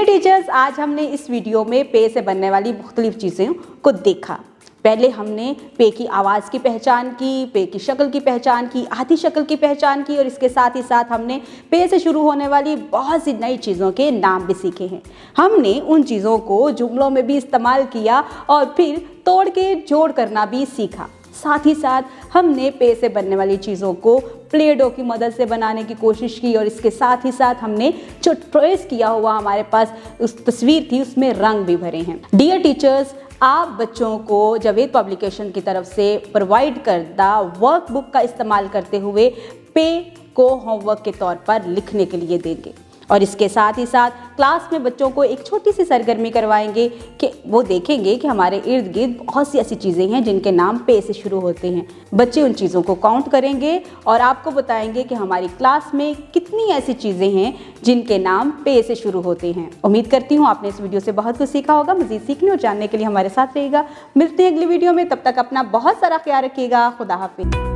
Dear teachers, आज हमने इस वीडियो में पे से बनने वाली मुख्तलिफ चीज़ों को देखा। पहले हमने पे की आवाज़ की पहचान की, पे की शक्ल की पहचान की, आधी शक्ल की पहचान की और इसके साथ ही साथ हमने पे से शुरू होने वाली बहुत सी नई चीज़ों के नाम भी सीखे हैं। हमने उन चीज़ों को जुमलों में भी इस्तेमाल किया और फिर तोड़ के जोड़ करना भी सीखा। साथ ही साथ हमने पे से बनने वाली चीज़ों को प्ले डो की मदद से बनाने की कोशिश की और इसके साथ ही साथ हमने जो ट्रेस किया हुआ हमारे पास उस तस्वीर थी उसमें रंग भी भरे हैं। डियर टीचर्स, आप बच्चों को जावेद पब्लिकेशन की तरफ से प्रोवाइड करदा वर्कबुक का इस्तेमाल करते हुए पे को होमवर्क के तौर पर लिखने के लिए देंगे और इसके साथ ही साथ क्लास में बच्चों को एक छोटी सी सरगर्मी करवाएंगे कि वो देखेंगे कि हमारे इर्द गिर्द बहुत सी ऐसी चीज़ें हैं जिनके नाम पे से शुरू होते हैं। बच्चे उन चीज़ों को काउंट करेंगे और आपको बताएंगे कि हमारी क्लास में कितनी ऐसी चीज़ें हैं जिनके नाम पे से शुरू होते हैं। उम्मीद करती हूँ आपने इस वीडियो से बहुत कुछ सीखा होगा। मज़ीद सीखने और जानने के लिए हमारे साथ रहिएगा। मिलते हैं अगली वीडियो में, तब तक अपना बहुत सारा ख्याल रखिएगा। खुदा हाफिज़।